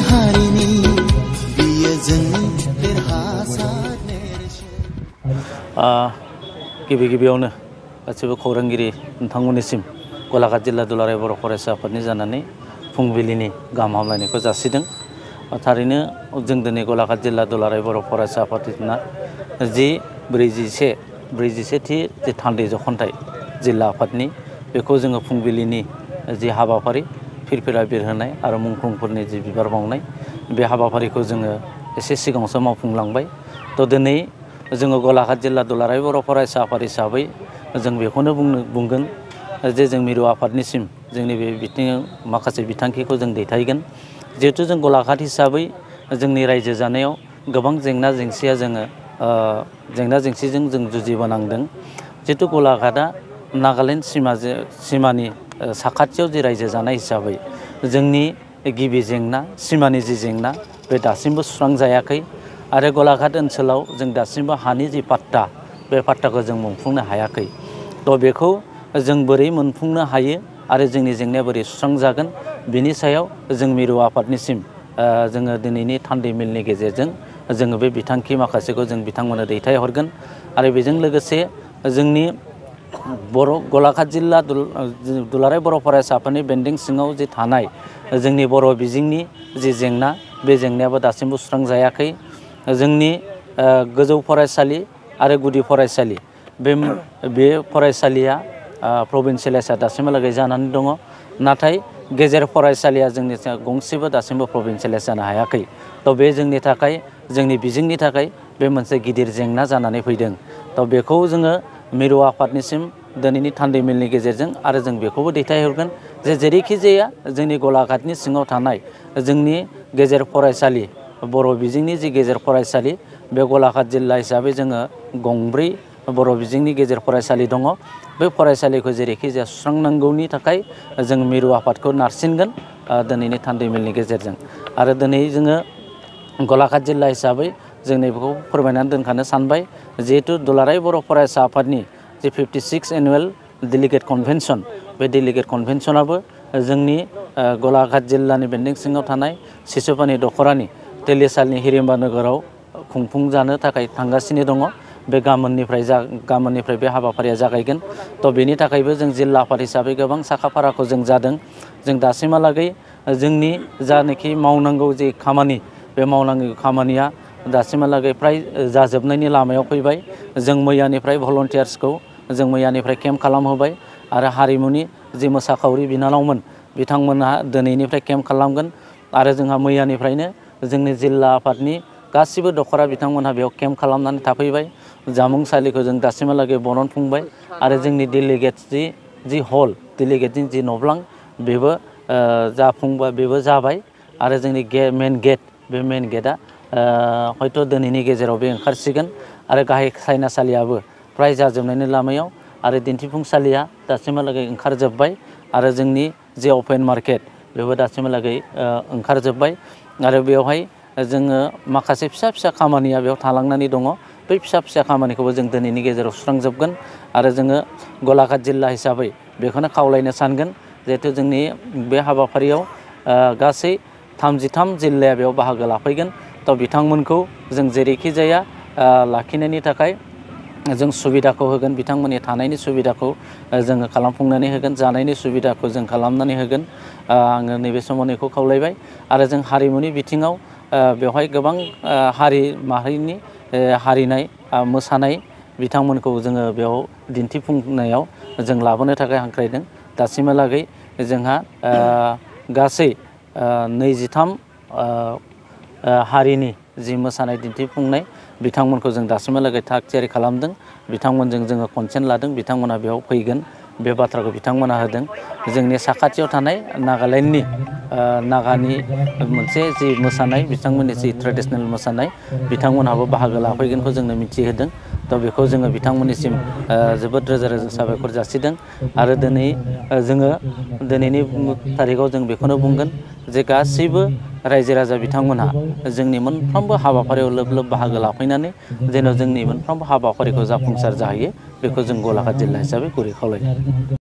हारिनि बियो जोंनि देरहासार नेरसोन। गिबियावनो गासिबो खौरांगिरि नोंथांमोननिसिम गलाघाट जिल्ला दुलाराय बर' फरायसा आफादनि जानानै फुंबिलिनि गाहाम हामलायनायखौ जासिदों। थारैनो जों दिनै गलाघाट जिल्ला दुलाराय बर' फरायसा आफादना जि 41थि जि थान्दै जख'न्थाइ जिल्ला आफादनि बेखौ जोङो फुंबिलिनि जि हाबाफारि फिरफिला बिरहोनाय आरो मुंख्लंफोरनि जि बिबार बावनाय बे हाबाफारिखौ जोङो एसे सिगाङावसो मावफुंलांबाय। दिनै जोङो गलाघाट जिल्ला दुलाराय बर' फरायसा आफाद हिसाबै जों बेखौनो बुंगोन जे जों मिरु आफादनिसिम जोंनि बे बिथिङाव माखासे बिथांखिखौ जों दैथायगोन। जिहेथु जों गलाघाट हिसाबै जोंनि रायजो जानायाव गोबां जेंना जेंसिजों जों जुजिबोनांदों। जिहेतु गलाघाटआ नागालेण्ड सिमानि साखाथियाव जि रायजो जानाय हिसाबै जोंनि गिबि जेंना सिमानि जि जेंना बे दासिमबो सुस्रांजायाखै आरो गलाघाट ओनसोलाव जों दासिमबो हानि जि पाट्टा बे पाट्टाखौ जों मोनफुंनो हायाखै। बेखौ जों बोरै मोनफुंनो हायो आरो जोंनि जेंनाया बोरै सुस्रांजागोन बिनि सायाव जों मिरु आफादनिसिम जोङो दिनैनि थान्दै मेलनि गेजेरजों जोङो बे बिथांखि माखासेखौ जों बिथांमोननो दैथायहरगोन। आरो बेजों लोगोसे जोंनि गलाघाट जिल्ला दुलाराय बर' फरायसा आफादनि बेन्दों सिङाव जि थानाय जोंनि बर' बिजोंनि जि जेंना बे जेंनायाबो दासिमबो सुस्रांजायाखै। जोंनि गोजौ फरायसालि आरो गुदि फरायसालि बे फरायसालिया प्रभिन्सियेलाइजआ दासिमहालागै जानानै दङ। नाथाय गेजेर फरायसालिया जोंनि गंसेबो दासिमबो प्रभिन्सियेलाइज जानो हायाखै। बे जोंनि थाखाय जोंनि बिजोंनि थाखाय बे मोनसे गिदिर जेंना जानानै फैदों। बेखौ जोङो मिरु आफादनिसिम दिनैनि थान्दै मेलनि गेजेरजों आरो जों बेखौबो दैथायहरगोन जे जेरैखि जाया जोंनि गलाघाटनि सिङाव थानाय जोंनि गेजेर फरायसालि बर' बिजोंनि जि गेजेर फरायसालि बे गलाघाट जिल्ला हिसाबै जोङो गंब्रै बर' बिजोंनि गेजेर फरायसालि दङ। बे फरायसालिखौ जेरैखि जाया सुस्रांनांगौनि थाखाय जों मिरु आफादखौ नारसिनगोन दिनैनि थान्दै मेलनि गेजेरजों। आरो दिनै जोङो गलाघाट जिल्ला हिसाबै जों नैबेखौ फोरमायनानै दोनखानो सानबाय जिहेतु दुलाराय बर' फरायसा आफादनि जि 56 एनुवेल डेलिगेट कनभेनसन बे डेलिगेट कनभेनसनाबो जोंनि गलाघाट जिल्लानि बेन्दों सिङाव थानाय सिसुपानि दख'रानि तेलिसालनि हिरिम्बा नोगोराव खुंफुंजानो थाखाय थांगासिनो दङ। बे गाबोननिफ्राय बे हाबाफारिया जागायगोन। बेनि थाखायबो जों जिल्ला आफाद हिसाबै गोबां साखाफाराखौ जों जादों। जों दासिमहालागै जोंनि जानाखि मावनांगौ जि खामानि बे मावनांगौ खामानिया दासिमहालागै फ्राय जाजोबनायनि लामायाव फैबाय। जों मैयानिफ्राय भलन्टियार्सखौ जों मैयानिफ्राय केम्प खालामहोबाय आरो हारिमुनि जि मोसाखावरि बिनानावमोन बिथांमोनहा दिनैनिफ्राय केम्प खालामगोन। आरो जोंहा मैयानिफ्रायनो जोंनि जिल्ला आफादनि गासिबो दख'रा बिथांमोनहा बेयाव केम्प खालामनानै थाफैबाय। जामुंसालिखौ जों दासिमहालागै बरनफुंबाय आरो जोंनि डेलिगेट जि हल डेलिगेटनि जि नब्लां बेबो बेबो जाबाय। आरो जोंनि मेन गेट बे मेन गेटआ हयथ' दिनैनि गेजेराव बे ओंखारसिगोन। आरो गाहाय सायनासालियाबो फ्राय जाजोबनायनि लामायाव आरो दिन्थिफुंसालिया दासिमहालागै ओंखारजोब्बाय। आरो जोंनि जे अपेन मार्केट बेबो दासिमहालागै ओंखारजोब्बाय। आरो बेवहाय जोङो माखासे फिसा फिसा खामानिया बेयाव थालांनानै दङ। बै फिसा फिसा खामानिखौबो जों दिनैनि गेजेराव सुस्रांजोबगोन। आरो जोङो गलाघाट जिल्ला हिसाबै बेखौनो खावलायनो सानगोन जिहेथु जोंनि बे हाबाफारियाव गासै 33 जिल्लाया बेयाव बाहागो लाफैगोन। बिथांमोनखौ जों जेरैखि जाया लाखिनायनि थाखाय जों सुबिदाखौ होगोन। बिथांमोननि थानायनि सुबिदाखौ जोङो खालामफुंनानै होगोन। जानायनि सुबिदाखौ जों खालामनानै होगोन। आङो नैबे समाव नैखौ खावलायबाय। आरो जों हारिमुनि बिथिङाव बेवहाय गोबां हारि माहारिनि हारिनाय मोसानाय बिथांमोनखौ जोङो बेयाव दिन्थिफुंनायाव जों लाबोनो थाखाय हांख्रायदों। दासिमहालागै जोंहा गासै 23 हारिनि जि मोसानाय दिन्थिफुंनाय बिथांमोनखौ जों दासिमहालागै थाग थियारि खालामदों। बिथांमोनजों जोङो कनसेन्ट लादों। बिथांमोना बेयाव फैगोन बे बाथ्राखौ बिथांमोना होदों। जोंनि साखाथियाव थानाय नागालेण्डनि नागानि मोनसे जि मोसानाय बिथांमोननि जि ट्रेडिसनेल मोसानाय बिथांमोनहाबो बाहागो लाफैगोनखौ जोंनो मिथिहोदों। बेखौ जोङो बिथांमोननिसिम जोबोद रोजा रोजा साबायखर जासिदों। आरो दिनै जोङो दिनैनि थारिखआव जों बेखौनो बुंगोन जे गासैबो रायजो राजा बिथांमोनहा जोंनि मोनफ्रोमबो हाबाफारियाव लोब लोब बाहागो लाफैनानै जेन' जोंनि मोनफ्रोमबो हाबाफारिखौ जाफुंसार जाहैयो बेखौ जों गलाघाट जिल्ला हिसाबै गुरै खावलायदों।